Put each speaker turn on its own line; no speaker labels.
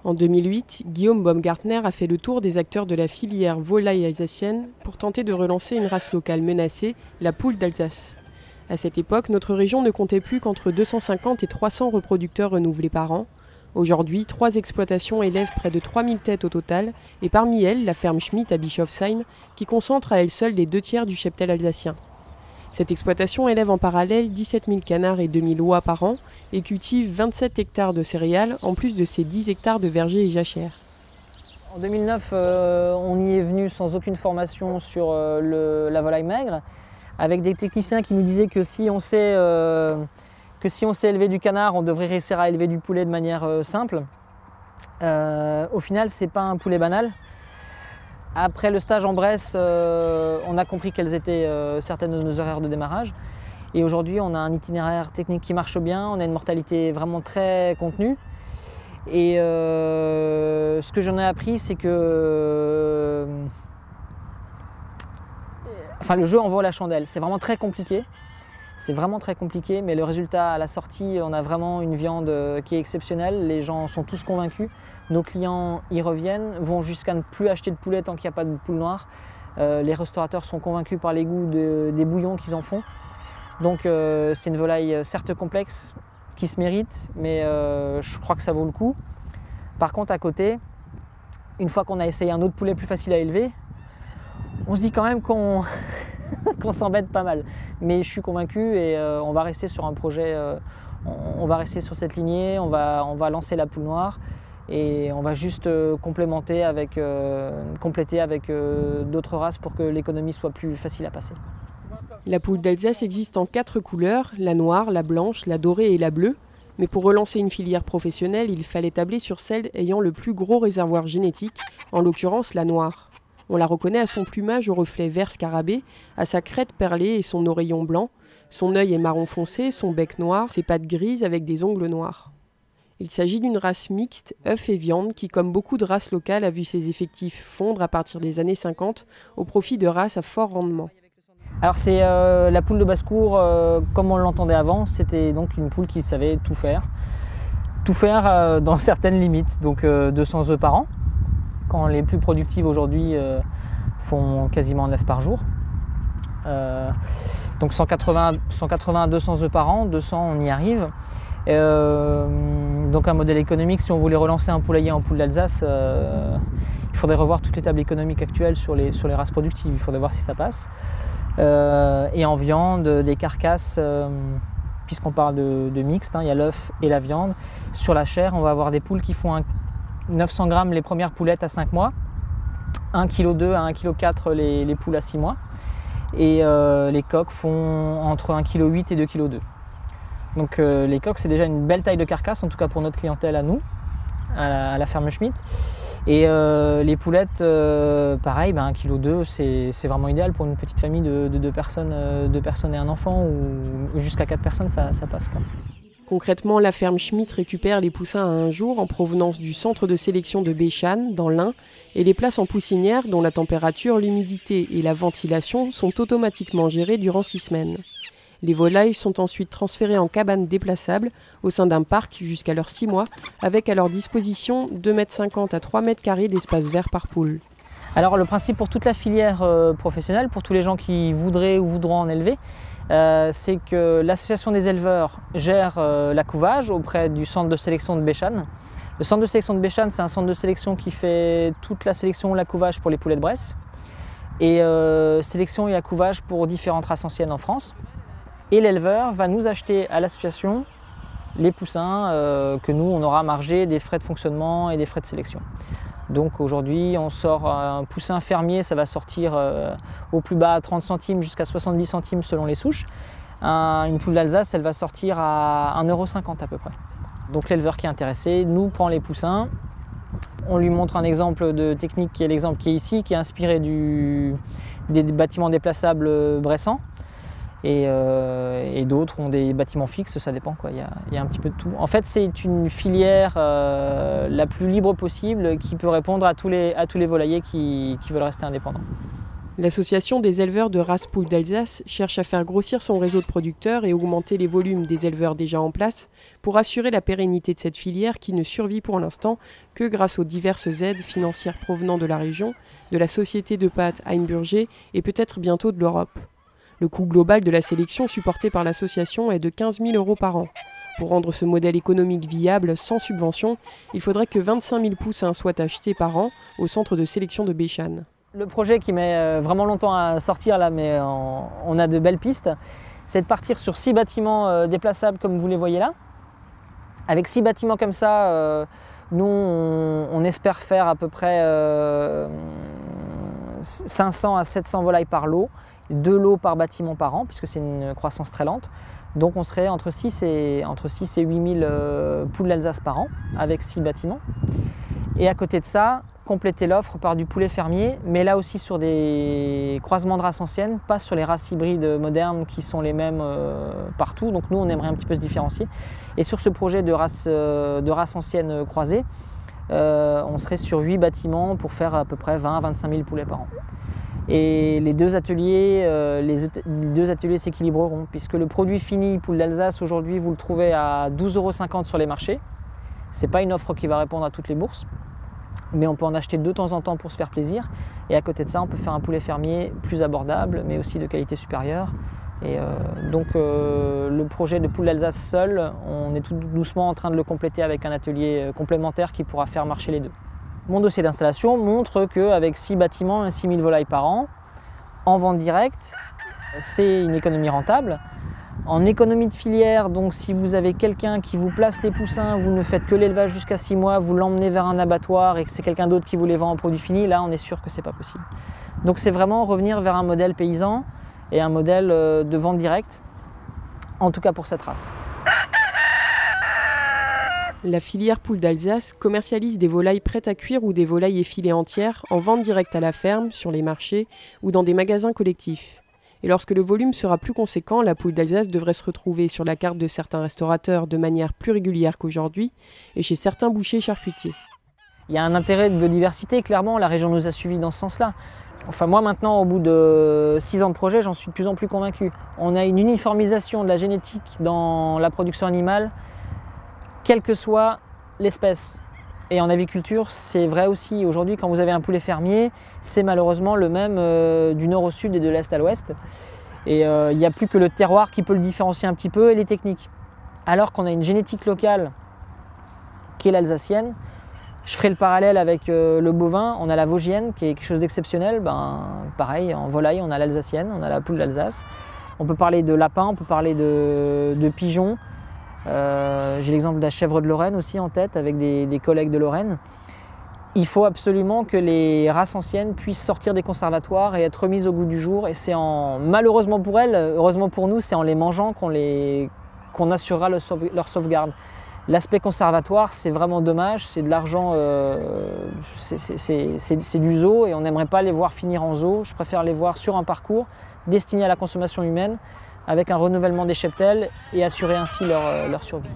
En 2008, Guillaume Baumgartner a fait le tour des acteurs de la filière volaille alsacienne pour tenter de relancer une race locale menacée, la poule d'Alsace. À cette époque, notre région ne comptait plus qu'entre 250 et 300 reproducteurs renouvelés par an. Aujourd'hui, 3 exploitations élèvent près de 3000 têtes au total, et parmi elles, la ferme Schmitt à Bischofsheim, qui concentre à elle seule les 2/3 du cheptel alsacien. Cette exploitation élève en parallèle 17 000 canards et 2000 oies par an et cultive 27 hectares de céréales, en plus de ses 10 hectares de vergers et jachères.
En 2009, on y est venu sans aucune formation sur la volaille maigre, avec des techniciens qui nous disaient que si on sait élever du canard, on devrait réussir à élever du poulet de manière simple. Au final, ce n'est pas un poulet banal. Après le stage en Bresse, on a compris quelles étaient certaines de nos horaires de démarrage. Et aujourd'hui, on a un itinéraire technique qui marche bien, on a une mortalité vraiment très contenue. Et ce que j'en ai appris, c'est que le jeu en vaut la chandelle. C'est vraiment très compliqué. C'est vraiment très compliqué, mais le résultat à la sortie, on a vraiment une viande qui est exceptionnelle. Les gens sont tous convaincus. Nos clients y reviennent, vont jusqu'à ne plus acheter de poulet tant qu'il n'y a pas de poule noire. Les restaurateurs sont convaincus par les goûts des bouillons qu'ils en font. Donc c'est une volaille certes complexe, qui se mérite, mais je crois que ça vaut le coup. Par contre, à côté, une fois qu'on a essayé un autre poulet plus facile à élever, on se dit quand même qu'on qu'on s'embête pas mal. Mais je suis convaincu et on va rester sur un projet, on va rester sur cette lignée, on va lancer la poule noire et on va juste compléter avec d'autres races pour que l'économie soit plus facile à passer.
La poule d'Alsace existe en 4 couleurs, la noire, la blanche, la dorée et la bleue. Mais pour relancer une filière professionnelle, il fallait tabler sur celle ayant le plus gros réservoir génétique, en l'occurrence la noire. On la reconnaît à son plumage au reflet vert scarabée, à sa crête perlée et son oreillon blanc. Son œil est marron foncé, son bec noir, ses pattes grises avec des ongles noirs. Il s'agit d'une race mixte, œufs et viande, qui, comme beaucoup de races locales, a vu ses effectifs fondre à partir des années 50 au profit de races à fort rendement.
Alors c'est la poule de basse-cour, comme on l'entendait avant, c'était donc une poule qui savait tout faire. Tout faire dans certaines limites, donc 200 œufs par an, quand les plus productives aujourd'hui font quasiment 9 par jour. Donc 180 à 200 œufs par an, 200 on y arrive. Donc un modèle économique, si on voulait relancer un poulailler en poule d'Alsace, il faudrait revoir toutes les tables économiques actuelles sur les races productives, il faudrait voir si ça passe. Et en viande, des carcasses, puisqu'on parle de mixte, il y a l'œuf et la viande. Sur la chair, on va avoir des poules qui font 900 grammes les premières poulettes à 5 mois, 1,2 kg à 1,4 kg les poules à 6 mois. Et les coqs font entre 1,8 kg et 2,2 kg. Donc les coqs, c'est déjà une belle taille de carcasse, en tout cas pour notre clientèle à nous, à la ferme Schmitt. Et les poulettes, pareil, 1,2 kg, c'est vraiment idéal pour une petite famille de 2 personnes et un enfant, ou jusqu'à 4 personnes, ça passe quand même.
Concrètement, la ferme Schmitt récupère les poussins à un jour en provenance du centre de sélection de Béchanne, dans l'Ain, et les place en poussinière dont la température, l'humidité et la ventilation sont automatiquement gérées durant 6 semaines. Les volailles sont ensuite transférées en cabanes déplaçables au sein d'un parc jusqu'à leurs 6 mois, avec à leur disposition 2,50 m à 3 m² d'espace vert par poule.
Alors le principe pour toute la filière professionnelle, pour tous les gens qui voudraient ou voudront en élever, c'est que l'association des éleveurs gère la couvage auprès du centre de sélection de Béchanne. Le centre de sélection de Béchanne, c'est un centre de sélection qui fait toute la sélection, la couvage pour les poulets de Bresse, et sélection et accouvage pour différentes races anciennes en France. Et l'éleveur va nous acheter à l'association les poussins que nous, on aura margé des frais de fonctionnement et des frais de sélection. Donc aujourd'hui, on sort un poussin fermier, ça va sortir au plus bas à 30 centimes jusqu'à 70 centimes selon les souches. Une poule d'Alsace, elle va sortir à 1,50 € à peu près. Donc l'éleveur qui est intéressé nous prend les poussins. On lui montre un exemple de technique qui est l'exemple qui est ici, qui est inspiré des bâtiments déplaçables bressans. Et d'autres ont des bâtiments fixes, ça dépend quoi. Il y a un petit peu de tout. En fait, c'est une filière la plus libre possible qui peut répondre à tous les volaillers qui veulent rester indépendants.
L'association des éleveurs de race Poule d'Alsace cherche à faire grossir son réseau de producteurs et augmenter les volumes des éleveurs déjà en place pour assurer la pérennité de cette filière qui ne survit pour l'instant que grâce aux diverses aides financières provenant de la région, de la société de pâtes Heimburger et peut-être bientôt de l'Europe. Le coût global de la sélection supportée par l'association est de 15 000 € par an. Pour rendre ce modèle économique viable sans subvention, il faudrait que 25 000 poussins soient achetés par an au centre de sélection de Béchane.
Le projet qui met vraiment longtemps à sortir là, mais on a de belles pistes, c'est de partir sur 6 bâtiments déplaçables comme vous les voyez là. Avec 6 bâtiments comme ça, nous on espère faire à peu près 500 à 700 volailles par lot, 2 lots par bâtiment par an, puisque c'est une croissance très lente. Donc on serait entre 6 et 8 000 poules d'Alsace par an, avec 6 bâtiments. Et à côté de ça, compléter l'offre par du poulet fermier, mais là aussi sur des croisements de races anciennes, pas sur les races hybrides modernes qui sont les mêmes partout. Donc nous, on aimerait un petit peu se différencier. Et sur ce projet de races anciennes croisées, on serait sur 8 bâtiments pour faire à peu près 20 à 25 000 poulets par an. Et les deux ateliers s'équilibreront, puisque le produit fini poule d'Alsace, aujourd'hui, vous le trouvez à 12,50 € sur les marchés. Ce n'est pas une offre qui va répondre à toutes les bourses, mais on peut en acheter de temps en temps pour se faire plaisir. Et à côté de ça, on peut faire un poulet fermier plus abordable, mais aussi de qualité supérieure. Et donc le projet de poule d'Alsace seul, on est tout doucement en train de le compléter avec un atelier complémentaire qui pourra faire marcher les deux. Mon dossier d'installation montre qu'avec 6 bâtiments et 6 000 volailles par an, en vente directe, c'est une économie rentable. En économie de filière, donc si vous avez quelqu'un qui vous place les poussins, vous ne faites que l'élevage jusqu'à 6 mois, vous l'emmenez vers un abattoir et que c'est quelqu'un d'autre qui vous les vend en produit fini, là on est sûr que c'est pas possible. Donc c'est vraiment revenir vers un modèle paysan et un modèle de vente directe, en tout cas pour cette race.
La filière Poule d'Alsace commercialise des volailles prêtes à cuire ou des volailles effilées entières en vente directe à la ferme, sur les marchés ou dans des magasins collectifs. Et lorsque le volume sera plus conséquent, la Poule d'Alsace devrait se retrouver sur la carte de certains restaurateurs de manière plus régulière qu'aujourd'hui et chez certains bouchers charcutiers.
Il y a un intérêt de biodiversité, clairement, la région nous a suivis dans ce sens-là. Enfin moi maintenant, au bout de 6 ans de projet, j'en suis de plus en plus convaincu. On a une uniformisation de la génétique dans la production animale, quelle que soit l'espèce. Et en aviculture, c'est vrai aussi. Aujourd'hui, quand vous avez un poulet fermier, c'est malheureusement le même du nord au sud et de l'est à l'ouest. Et il n'y a plus que le terroir qui peut le différencier un petit peu et les techniques. Alors qu'on a une génétique locale qui est l'alsacienne. Je ferai le parallèle avec le bovin. On a la vosgienne qui est quelque chose d'exceptionnel. Pareil, en volaille, on a l'alsacienne, on a la poule d'Alsace. On peut parler de lapin, on peut parler de pigeons. J'ai l'exemple de la chèvre de Lorraine aussi en tête avec des collègues de Lorraine. Il faut absolument que les races anciennes puissent sortir des conservatoires et être remises au goût du jour. Et c'est malheureusement pour elles, heureusement pour nous, c'est en les mangeant qu'on assurera leur sauvegarde. L'aspect conservatoire, c'est vraiment dommage, c'est de l'argent, c'est du zoo et on n'aimerait pas les voir finir en zoo. Je préfère les voir sur un parcours destiné à la consommation humaine, avec un renouvellement des cheptels et assurer ainsi leur survie.